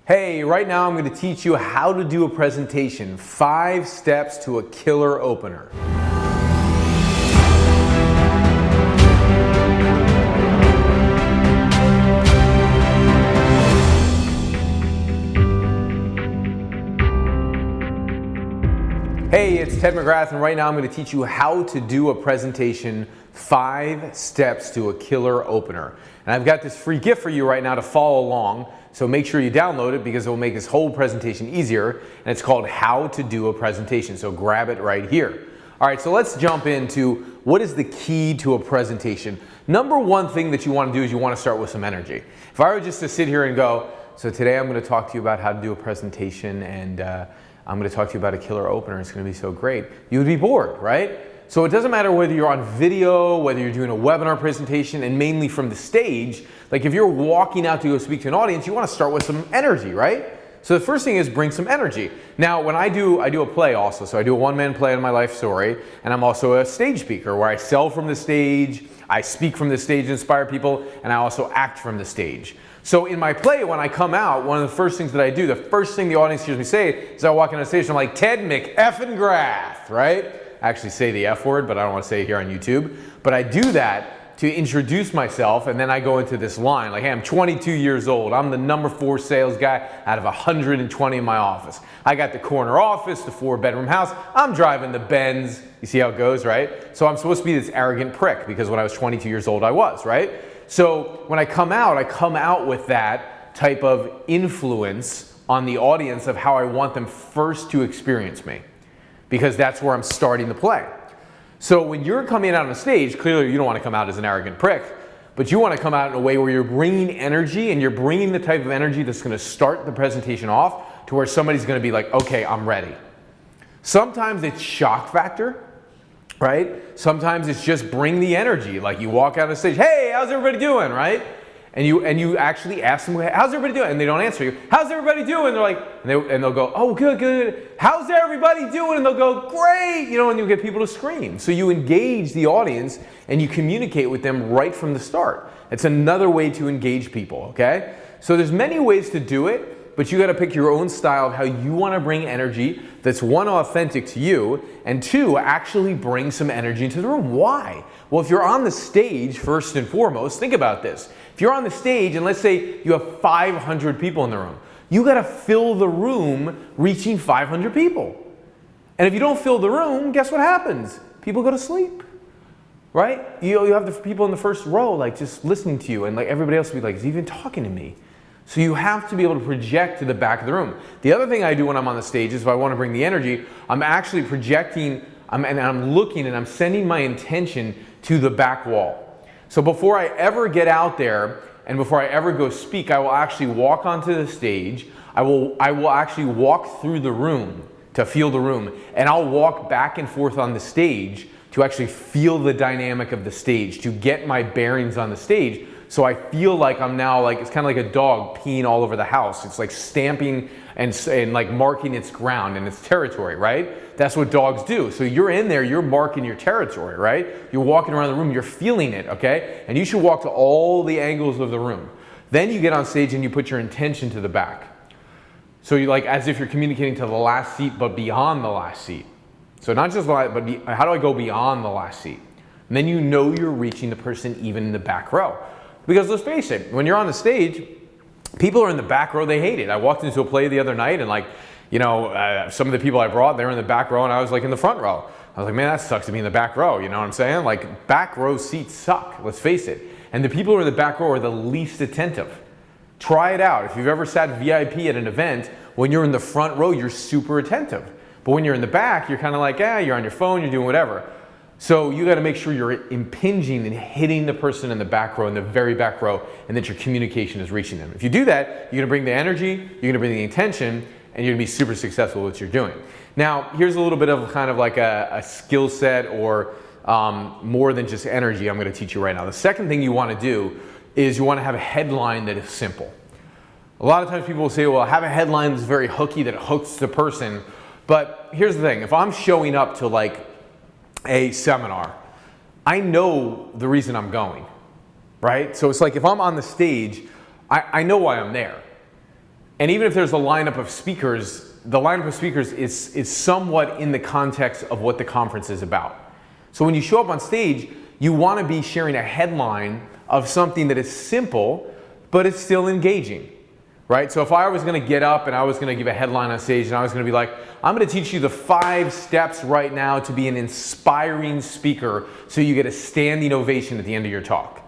Hey, right now I'm going to teach you how to do a presentation. 5 steps to a killer opener. Hey, it's Ted McGrath, and right now I'm going to teach you how to do a presentation. 5 steps to a killer opener. And I've got this free gift for you right now to follow along. So make sure you download it because it will make this whole presentation easier. And it's called How to Do a Presentation. So grab it right here. All right, so let's jump into what is the key to a presentation. Number one thing that you want to do is you want to start with some energy. If I were just to sit here and go, so today I'm going to talk to you about how to do a presentation and I'm going to talk to you about a killer opener. It's going to be so great. You would be bored, right? So it doesn't matter whether you're on video, whether you're doing a webinar presentation, and mainly from the stage. Like if you're walking out to go speak to an audience, you want to start with some energy, right? So the first thing is bring some energy. Now, when I do a play also. So I do a one-man play on my life story, and I'm also a stage speaker where I sell from the stage, I speak from the stage, inspire people, and I also act from the stage. So in my play, when I come out, one of the first things that I do, the first thing the audience hears me say is I walk on the stage and I'm like, Ted McEffengrath, right? I actually say the F word, but I don't want to say it here on YouTube. But I do that to introduce myself, and then I go into this line, like, hey, I'm 22 years old. I'm the number 4 sales guy out of 120 in my office. I got the corner office, the 4-bedroom house. I'm driving the Benz. You see how it goes, right? So I'm supposed to be this arrogant prick because when I was 22 years old, I was, right? So when I come out with that type of influence on the audience of how I want them first to experience me, because that's where I'm starting the play. So when you're coming out on the stage, clearly you don't want to come out as an arrogant prick, but you want to come out in a way where you're bringing energy, and you're bringing the type of energy that's going to start the presentation off to where somebody's going to be like, okay, I'm ready. Sometimes it's shock factor, right? Sometimes it's just bring the energy. Like you walk out on the stage, hey, how's everybody doing, right? And you actually ask them, how's everybody doing? And they don't answer you. How's everybody doing? They're like, and they'll go, oh, good, good. How's everybody doing? And they'll go, great. You know, and you get people to scream. So you engage the audience and you communicate with them right from the start. It's another way to engage people, okay? So there's many ways to do it, but you got to pick your own style of how you want to bring energy that's 1, authentic to you, and 2, actually bring some energy into the room. Why? Well, if you're on the stage, first and foremost, think about this. If you're on the stage and let's say you have 500 people in the room, you got to fill the room reaching 500 people. And if you don't fill the room, guess what happens? People go to sleep, right? You have the people in the first row like just listening to you, and like everybody else will be like, is he even talking to me? So you have to be able to project to the back of the room. The other thing I do when I'm on the stage is if I want to bring the energy, I'm actually projecting, and I'm looking and I'm sending my intention to the back wall. So before I ever get out there and before I ever go speak, I will actually walk onto the stage. I will actually walk through the room to feel the room, and I'll walk back and forth on the stage to actually feel the dynamic of the stage, to get my bearings on the stage. So I feel like I'm now like, it's kind of like a dog peeing all over the house. It's like stamping and like marking its ground and its territory, right? That's what dogs do. So you're in there, you're marking your territory, right? You're walking around the room, you're feeling it, okay? And you should walk to all the angles of the room. Then you get on stage and you put your intention to the back. So you like, as if you're communicating to the last seat, but beyond the last seat. So not just the last, but how do I go beyond the last seat? And then you know you're reaching the person even in the back row. Because let's face it, when you're on the stage, people are in the back row, they hate it. I walked into a play the other night and like, you know, some of the people I brought, they were in the back row and I was like in the front row. I was like, man, that sucks to be in the back row, you know what I'm saying? Like back row seats suck, let's face it. And the people who are in the back row are the least attentive. Try it out. If you've ever sat VIP at an event, when you're in the front row, you're super attentive. But when you're in the back, you're kind of like, you're on your phone, you're doing whatever. So you got to make sure you're impinging and hitting the person in the back row, in the very back row, and that your communication is reaching them. If you do that, you're going to bring the energy, you're going to bring the intention, and you're going to be super successful at what you're doing. Now, here's a little bit of kind of like a skill set or more than just energy I'm going to teach you right now. The second thing you want to do is you want to have a headline that is simple. A lot of times people will say, well, have a headline that's very hooky, that hooks the person. But here's the thing. If I'm showing up to like a seminar, I know the reason I'm going, right? So it's like if I'm on the stage, I know why I'm there. And even if there's a lineup of speakers, the lineup of speakers is somewhat in the context of what the conference is about. So when you show up on stage, you want to be sharing a headline of something that is simple, but it's still engaging, right? So if I was going to get up and I was going to give a headline on stage and I was going to be like, I'm going to teach you the 5 steps right now to be an inspiring speaker so you get a standing ovation at the end of your talk.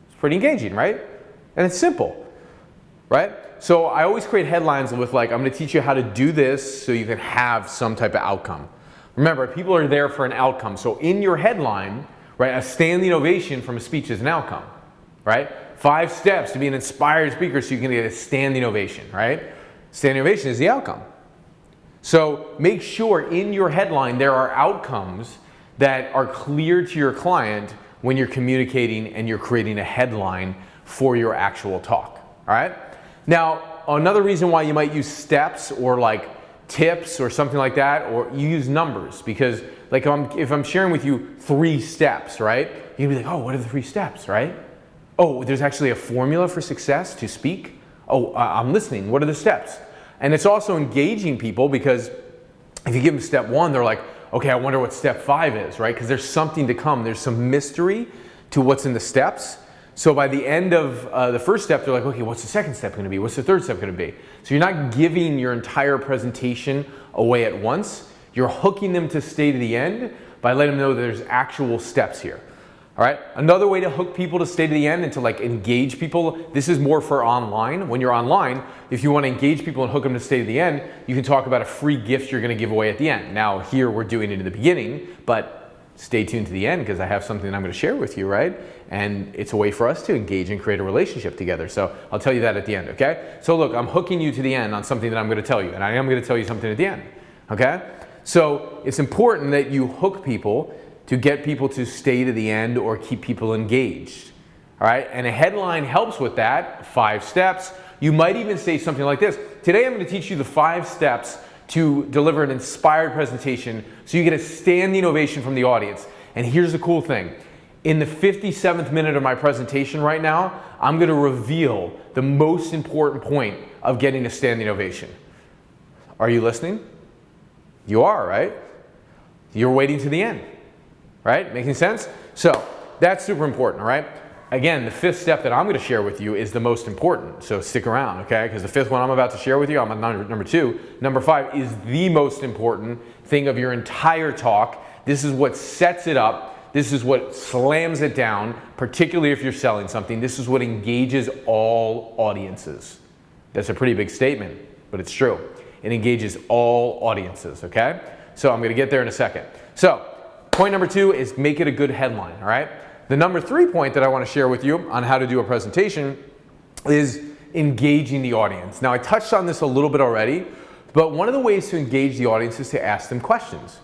It's pretty engaging, right? And it's simple, right? So I always create headlines with like, I'm going to teach you how to do this so you can have some type of outcome. Remember, people are there for an outcome. So in your headline, right, a standing ovation from a speech is an outcome, right? 5 steps to be an inspired speaker so you can get a standing ovation, right? Standing ovation is the outcome. So make sure in your headline there are outcomes that are clear to your client when you're communicating and you're creating a headline for your actual talk, all right? Now, another reason why you might use steps or like tips or something like that, or you use numbers, because like if I'm sharing with you 3 steps, right? You'd be like, oh, what are the 3 steps, right? Oh, there's actually a formula for success to speak? Oh, I'm listening. What are the steps? And it's also engaging people, because if you give them step 1, they're like, okay, I wonder what step 5 is, right? Because there's something to come. There's some mystery to what's in the steps. So by the end of the first step, they're like, okay, what's the second step going to be? What's the third step going to be? So you're not giving your entire presentation away at once. You're hooking them to stay to the end by letting them know that there's actual steps here. All right. Another way to hook people to stay to the end and to like engage people, this is more for online. When you're online, if you want to engage people and hook them to stay to the end, you can talk about a free gift you're going to give away at the end. Now here we're doing it in the beginning, but stay tuned to the end because I have something I'm going to share with you, right? And it's a way for us to engage and create a relationship together. So I'll tell you that at the end, okay? So look, I'm hooking you to the end on something that I'm going to tell you, and I am going to tell you something at the end, okay? So it's important that you hook people to get people to stay to the end or keep people engaged, all right? And a headline helps with that, 5 steps. You might even say something like this. Today I'm going to teach you the 5 steps to deliver an inspired presentation so you get a standing ovation from the audience. And here's the cool thing. In the 57th minute of my presentation right now, I'm going to reveal the most important point of getting a standing ovation. Are you listening? You are, right? You're waiting to the end. Right? Making sense? So that's super important, all right? Again, the 5th step that I'm going to share with you is the most important. So stick around, okay? Because the 5th one I'm about to share with you, I'm on number 2. Number 5 is the most important thing of your entire talk. This is what sets it up. This is what slams it down, particularly if you're selling something. This is what engages all audiences. That's a pretty big statement, but it's true. It engages all audiences, okay? So I'm going to get there in a second. So point number 2 is make it a good headline, all right? The number 3 point that I want to share with you on how to do a presentation is engaging the audience. Now I touched on this a little bit already, but one of the ways to engage the audience is to ask them questions.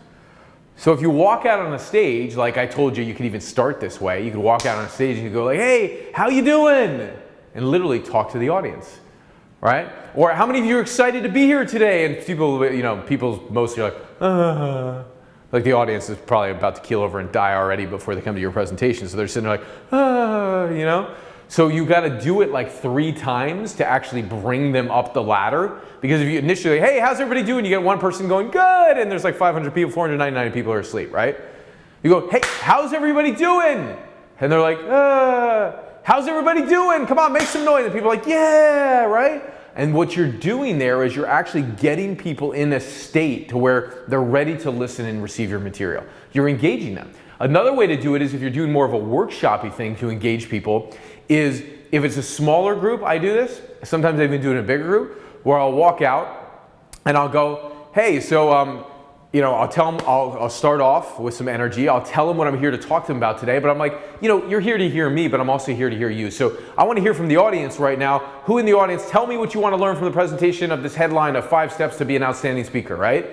So if you walk out on a stage, like I told you, you could even start this way. You could walk out on a stage and you go like, hey, how you doing? And literally talk to the audience, right? Or how many of you are excited to be here today? And people, you know, people mostly are like, like the audience is probably about to keel over and die already before they come to your presentation. So they're sitting there like, you know? So you got to do it like 3 times to actually bring them up the ladder. Because if you initially, hey, how's everybody doing? You get one person going, good. And there's like 500 people, 499 people are asleep, right? You go, hey, how's everybody doing? And they're like, how's everybody doing? Come on, make some noise. And people are like, yeah, right? And what you're doing there is you're actually getting people in a state to where they're ready to listen and receive your material. You're engaging them. Another way to do it is if you're doing more of a workshop-y thing to engage people is if it's a smaller group, I do this. Sometimes I even do it in a bigger group where I'll walk out and I'll go, hey, so you know, I'll tell them, I'll start off with some energy. I'll tell them what I'm here to talk to them about today, but I'm like, you know, you're here to hear me, but I'm also here to hear you. So I want to hear from the audience right now. Who in the audience, tell me what you want to learn from the presentation of this headline of 5 steps to be an outstanding speaker, right?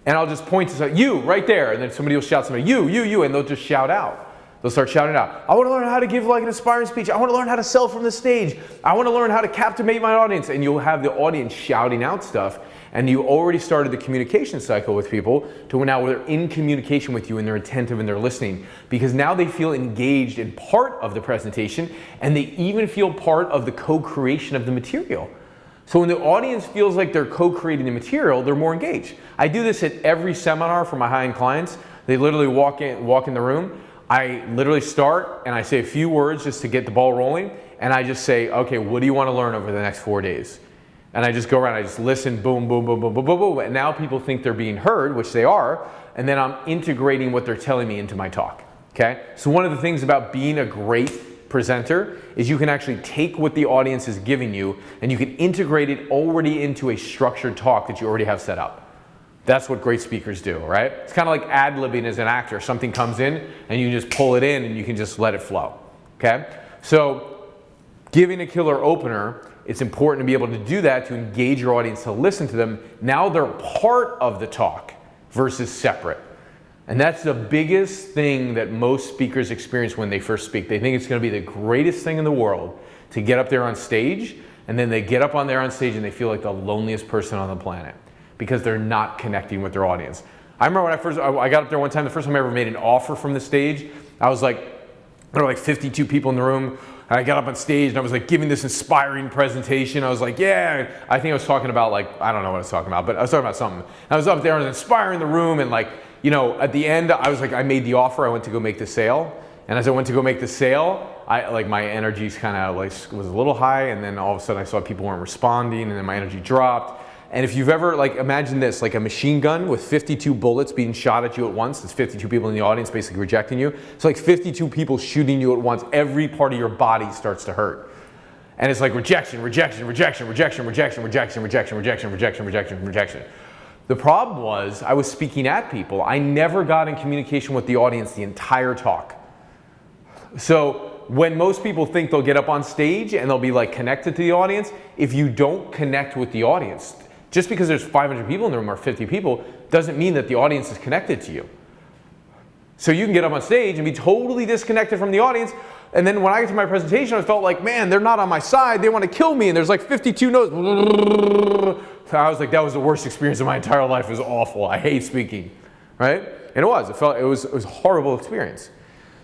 And I'll just point to say, you, right there. And then somebody will shout somebody, you, and they'll just shout out. They'll start shouting out. I want to learn how to give like an inspiring speech. I want to learn how to sell from the stage. I want to learn how to captivate my audience. And you'll have the audience shouting out stuff. And you already started the communication cycle with people to where now they're in communication with you and they're attentive and they're listening, because now they feel engaged in part of the presentation and they even feel part of the co-creation of the material. So when the audience feels like they're co-creating the material, they're more engaged. I do this at every seminar for my high-end clients. They literally walk in the room. I literally start and I say a few words just to get the ball rolling, and I just say, okay, what do you want to learn over the next 4 days? And I just go around, I just listen, boom, boom, boom, boom, boom, boom, boom, and now people think they're being heard, which they are, and then I'm integrating what they're telling me into my talk, okay? So one of the things about being a great presenter is you can actually take what the audience is giving you and you can integrate it already into a structured talk that you already have set up. That's what great speakers do, right? It's kind of like ad-libbing as an actor. Something comes in and you just pull it in and you can just let it flow, okay? So giving a killer opener, it's important to be able to do that to engage your audience, to listen to them. Now they're part of the talk versus separate. And that's the biggest thing that most speakers experience when they first speak. They think it's going to be the greatest thing in the world to get up there on stage, and then they get up on there on stage and they feel like the loneliest person on the planet because they're not connecting with their audience. I remember when I got up there one time, the first time I ever made an offer from the stage, I was like, there were like 52 people in the room, and I got up on stage and I was like giving this inspiring presentation. I was like, yeah, I think I was talking about like, I don't know what I was talking about, but I was talking about something. And I was up there and inspiring the room, and like, you know, at the end, I was like, I made the offer, I went to go make the sale. And as I went to go make the sale, my energy kind of like was a little high, and then all of a sudden I saw people weren't responding, and then my energy dropped. And if you've ever, like, imagine this, like a machine gun with 52 bullets being shot at you at once. There's 52 people in the audience basically rejecting you. It's like 52 people shooting you at once. Every part of your body starts to hurt. And it's like rejection, rejection, rejection, rejection, rejection, rejection, rejection, rejection, rejection, rejection, rejection. The problem was I was speaking at people. I never got in communication with the audience the entire talk. So when most people think they'll get up on stage and they'll be like connected to the audience, if you don't connect with the audience, just because there's 500 people in the room or 50 people doesn't mean that the audience is connected to you. So you can get up on stage and be totally disconnected from the audience, and then when I get to my presentation, I felt like, man, they're not on my side, they want to kill me, and there's like 52 notes. I was like, that was the worst experience of my entire life. It was awful. I hate speaking, right? And it was. It was a horrible experience.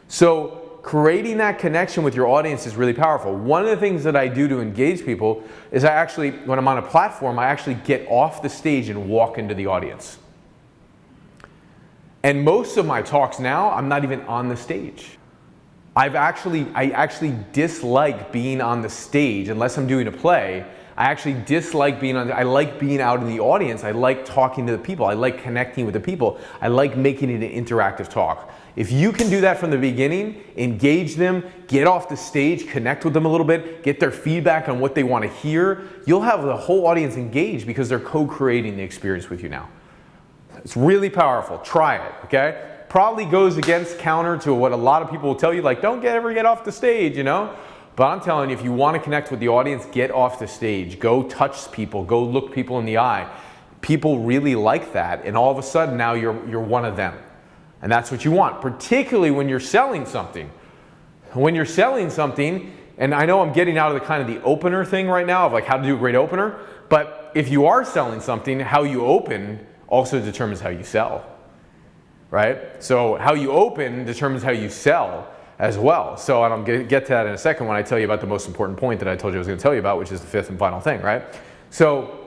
So creating that connection with your audience is really powerful. One of the things that I do to engage people is I actually, when I'm on a platform, I actually get off the stage and walk into the audience. And most of my talks now, I'm not even on the stage. I actually dislike being on the stage unless I'm doing a play. I actually dislike being I like being out in the audience. I like talking to the people. I like connecting with the people. I like making it an interactive talk. If you can do that from the beginning, engage them, get off the stage, connect with them a little bit, get their feedback on what they want to hear, you'll have the whole audience engaged because they're co-creating the experience with you now. It's really powerful. Try it, okay? Probably goes counter to what a lot of people will tell you, like, don't ever get off the stage, you know? But I'm telling you, if you want to connect with the audience, get off the stage. Go touch people. Go look people in the eye. People really like that, and all of a sudden now you're one of them. And that's what you want, particularly when you're selling something. When you're selling something, and I know I'm getting out of the kind of the opener thing right now of like how to do a great opener, but if you are selling something, how you open also determines how you sell, right? So how you open determines how you sell as well. So and I'm going to get to that in a second when I tell you about the most important point that I told you I was going to tell you about, which is the fifth and final thing, right? So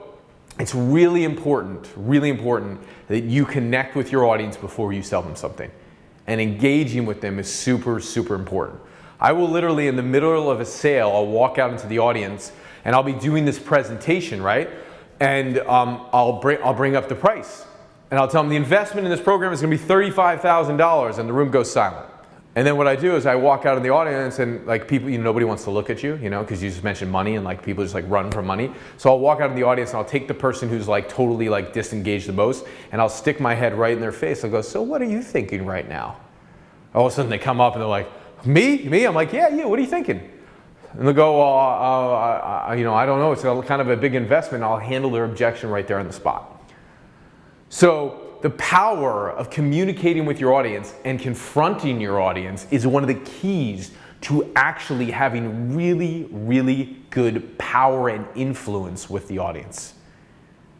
it's really important that you connect with your audience before you sell them something. And engaging with them is super, super important. I will literally, in the middle of a sale, I'll walk out into the audience and I'll be doing this presentation, right? And I'll bring up the price. And I'll tell them the investment in this program is going to be $35,000, and the room goes silent. And then what I do is I walk out in the audience, and like people, you know, nobody wants to look at you, you know, because you just mentioned money, and like people just like run from money. So I'll walk out in the audience and I'll take the person who's like totally like disengaged the most, and I'll stick my head right in their face. I'll go, so what are you thinking right now? All of a sudden they come up and they're like, me? I'm like, yeah, you, what are you thinking? And they'll go, you know, I don't know, it's kind of a big investment. I'll handle their objection right there on the spot. So the power of communicating with your audience and confronting your audience is one of the keys to actually having really, really good power and influence with the audience.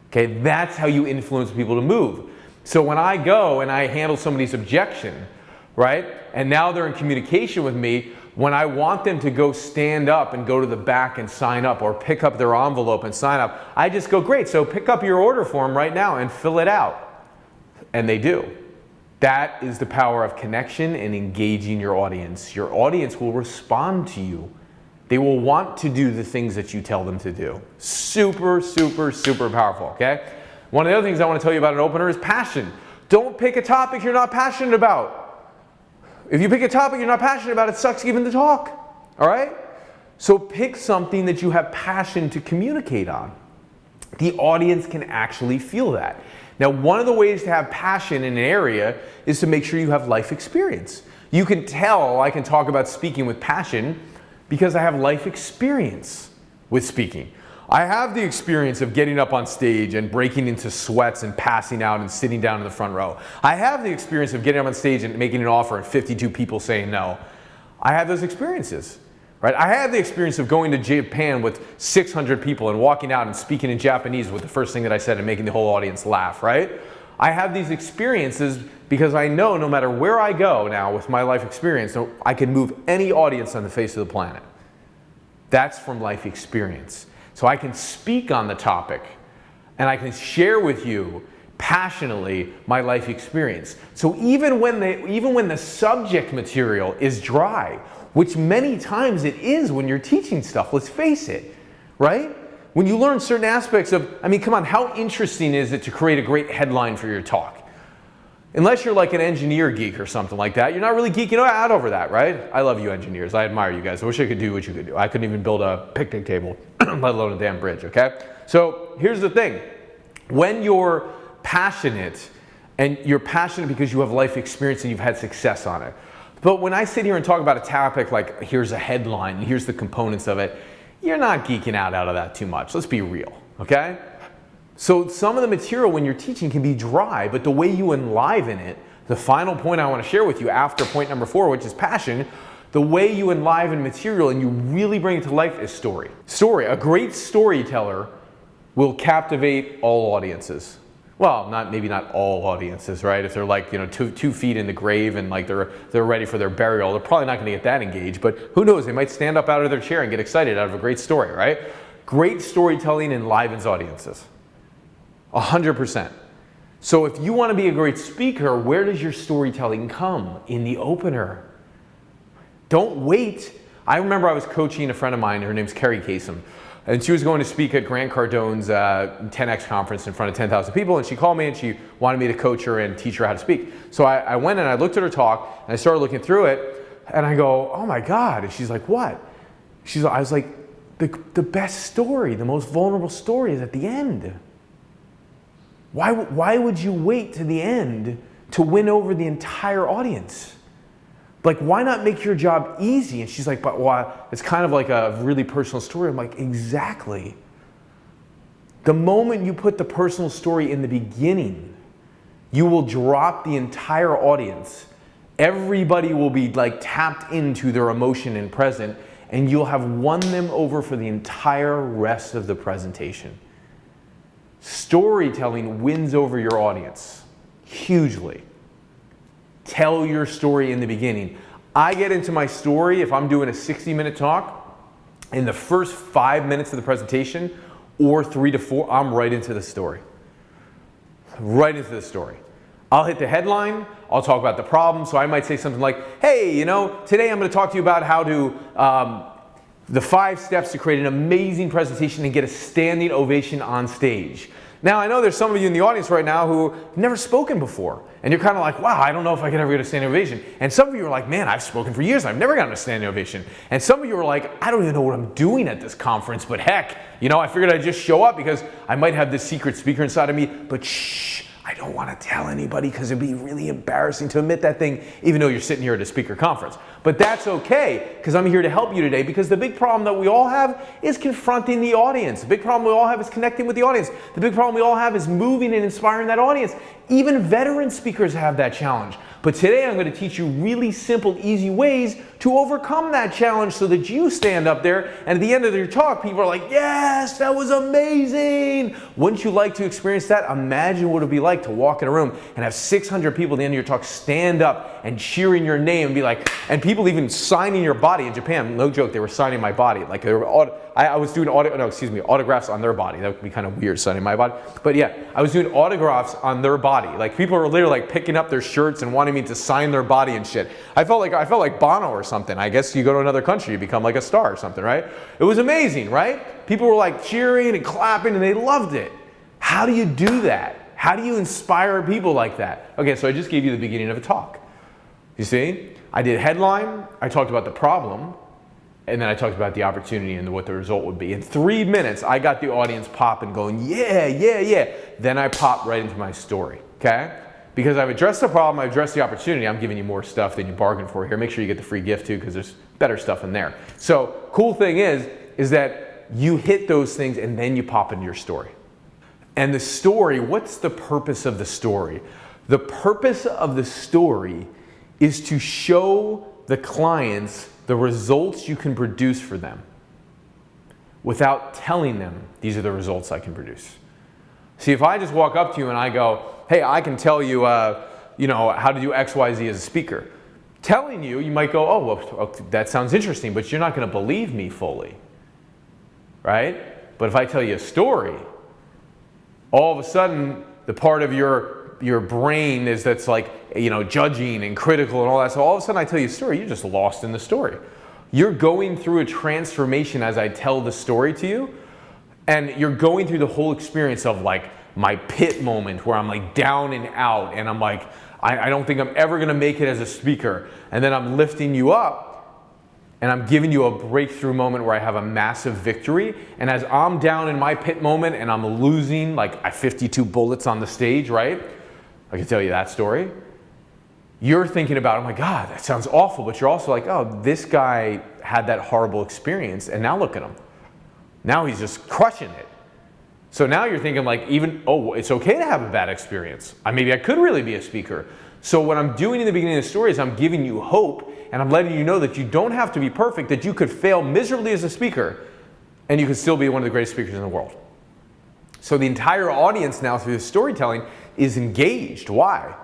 Okay, that's how you influence people to move. So when I go and I handle somebody's objection, right, and now they're in communication with me, when I want them to go stand up and go to the back and sign up, or pick up their envelope and sign up, I just go, great, so pick up your order form right now and fill it out. And they do. That is the power of connection and engaging your audience. Your audience will respond to you. They will want to do the things that you tell them to do. Super, super, super powerful, okay? One of the other things I want to tell you about an opener is passion. Don't pick a topic you're not passionate about. If you pick a topic you're not passionate about, it sucks even to talk, all right? So pick something that you have passion to communicate on. The audience can actually feel that. Now, one of the ways to have passion in an area is to make sure you have life experience. You can tell I can talk about speaking with passion because I have life experience with speaking. I have the experience of getting up on stage and breaking into sweats and passing out and sitting down in the front row. I have the experience of getting up on stage and making an offer and 52 people saying no. I have those experiences, right? I have the experience of going to Japan with 600 people and walking out and speaking in Japanese with the first thing that I said and making the whole audience laugh, right? I have these experiences because I know no matter where I go now with my life experience, I can move any audience on the face of the planet. That's from life experience. So I can speak on the topic and I can share with you passionately my life experience. So even when the subject material is dry, which many times it is when you're teaching stuff, let's face it, right? When you learn certain aspects of, I mean, come on, how interesting is it to create a great headline for your talk? Unless you're like an engineer geek or something like that, you're not really geeking out over that, right? I love you engineers. I admire you guys. I wish I could do what you could do. I couldn't even build a picnic table, let alone a damn bridge, okay? So here's the thing. When you're passionate, and you're passionate because you have life experience and you've had success on it. But when I sit here and talk about a topic like here's a headline, here's the components of it, you're not geeking out of that too much. Let's be real, okay? So some of the material when you're teaching can be dry, but the way you enliven it, the final point I want to share with you after point number 4, which is passion, the way you enliven material and you really bring it to life is story. Story. A great storyteller will captivate all audiences. Well, maybe not all audiences, right? If they're like, 2 feet in the grave and like they're ready for their burial, they're probably not going to get that engaged, but who knows? They might stand up out of their chair and get excited out of a great story, right? Great storytelling enlivens audiences. 100%. So if you want to be a great speaker, where does your storytelling come? In the opener. Don't wait. I remember I was coaching a friend of mine, her name's Carrie Kasem, and she was going to speak at Grant Cardone's 10X conference in front of 10,000 people, and she called me and she wanted me to coach her and teach her how to speak. So I went and I looked at her talk and I started looking through it and I go, oh my God. And she's like, what? I was like, the best story, the most vulnerable story is at the end. Why would you wait to the end to win over the entire audience? Like, why not make your job easy? And she's like, but why? It's kind of like a really personal story. I'm like, exactly. The moment you put the personal story in the beginning, you will drop the entire audience. Everybody will be like tapped into their emotion and present, and you'll have won them over for the entire rest of the presentation. Storytelling wins over your audience hugely. Tell your story in the beginning. I get into my story if I'm doing a 60-minute talk. In the first 5 minutes of the presentation, or 3 to 4, I'm right into the story. Right into the story. I'll hit the headline. I'll talk about the problem. So I might say something like, hey, today I'm going to talk to you about how to the 5 steps to create an amazing presentation and get a standing ovation on stage. Now, I know there's some of you in the audience right now who have never spoken before, and you're kind of like, wow, I don't know if I can ever get a standing ovation. And some of you are like, man, I've spoken for years, I've never gotten a standing ovation. And some of you are like, I don't even know what I'm doing at this conference, but heck, I figured I'd just show up because I might have this secret speaker inside of me, but shh, I don't want to tell anybody because it'd be really embarrassing to admit that thing, even though you're sitting here at a speaker conference. But that's okay, because I'm here to help you today, because the big problem that we all have is confronting the audience. The big problem we all have is connecting with the audience. The big problem we all have is moving and inspiring that audience. Even veteran speakers have that challenge. But today I'm going to teach you really simple, easy ways to overcome that challenge so that you stand up there and at the end of your talk, people are like, yes, that was amazing. Wouldn't you like to experience that? Imagine what it would be like to walk in a room and have 600 people at the end of your talk stand up and cheering your name and be like, and people people even signing your body in Japan. No joke, they were signing my body. Like they were, I was doing autographs on their body. That would be kind of weird signing my body. But yeah, I was doing autographs on their body. Like people were literally like picking up their shirts and wanting me to sign their body and shit. I felt like Bono or something. I guess you go to another country, you become like a star or something, right? It was amazing, right? People were like cheering and clapping and they loved it. How do you do that? How do you inspire people like that? Okay, so I just gave you the beginning of a talk. You see? I did headline, I talked about the problem, and then I talked about the opportunity and what the result would be. In 3 minutes, I got the audience popping, going, yeah, yeah, yeah. Then I popped right into my story, okay? Because I've addressed the problem, I've addressed the opportunity, I'm giving you more stuff than you bargained for here. Make sure you get the free gift too, because there's better stuff in there. So, cool thing is that you hit those things and then you pop into your story. And the story, what's the purpose of the story? The purpose of the story is to show the clients the results you can produce for them without telling them these are the results I can produce. See, if I just walk up to you and I go, hey, I can tell you, how to do X, Y, Z as a speaker. Telling you, you might go, oh, well, that sounds interesting, but you're not going to believe me fully, right? But if I tell you a story, all of a sudden, the part of your brain that's like, judging and critical and all that. So all of a sudden I tell you a story, you're just lost in the story. You're going through a transformation as I tell the story to you. And you're going through the whole experience of like my pit moment where I'm like down and out and I'm like, I don't think I'm ever going to make it as a speaker. And then I'm lifting you up. And I'm giving you a breakthrough moment where I have a massive victory. And as I'm down in my pit moment and I'm losing, like I 52 bullets on the stage, right? I can tell you that story. You're thinking about, oh my God, that sounds awful. But you're also like, oh, this guy had that horrible experience. And now look at him. Now he's just crushing it. So now you're thinking like it's okay to have a bad experience. Maybe I could really be a speaker. So what I'm doing in the beginning of the story is I'm giving you hope and I'm letting you know that you don't have to be perfect, that you could fail miserably as a speaker and you could still be one of the greatest speakers in the world. So the entire audience now through the storytelling is engaged. Why?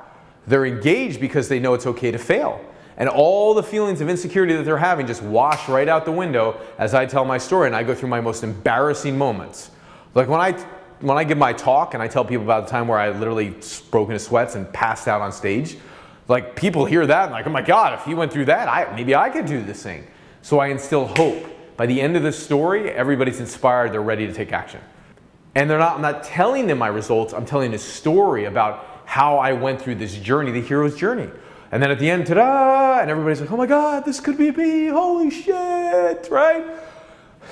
They're engaged because they know it's okay to fail. And all the feelings of insecurity that they're having just wash right out the window as I tell my story and I go through my most embarrassing moments. Like when I give my talk and I tell people about the time where I literally broke into sweats and passed out on stage, like people hear that and like, oh my God, if he went through that, maybe I could do this thing. So I instill hope. By the end of the story, everybody's inspired, they're ready to take action. And I'm not telling them my results, I'm telling a story about how I went through this journey, the hero's journey. And then at the end, ta-da, and everybody's like, oh my God, this could be me, holy shit, right?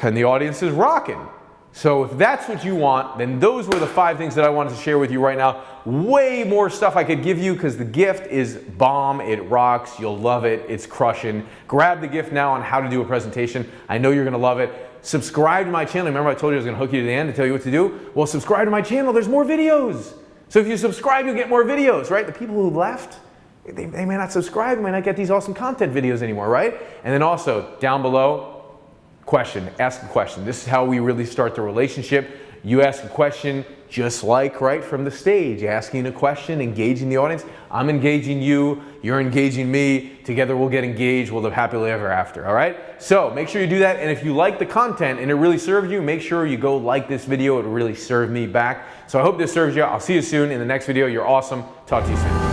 And the audience is rocking. So if that's what you want, then those were the 5 things that I wanted to share with you right now. Way more stuff I could give you because the gift is bomb, it rocks, you'll love it, it's crushing. Grab the gift now on how to do a presentation. I know you're gonna love it. Subscribe to my channel. Remember I told you I was gonna hook you to the end to tell you what to do? Well, subscribe to my channel, there's more videos. So if you subscribe, you'll get more videos, right? The people who left, they may not subscribe, they might not get these awesome content videos anymore, right? And then also, down below, ask a question. This is how we really start the relationship. You ask a question just like right from the stage, asking a question, engaging the audience. I'm engaging you, you're engaging me. Together we'll get engaged, we'll live happily ever after, all right? So make sure you do that, and if you like the content and it really serves you, make sure you go like this video. It really served me back. So I hope this serves you. I'll see you soon in the next video. You're awesome. Talk to you soon.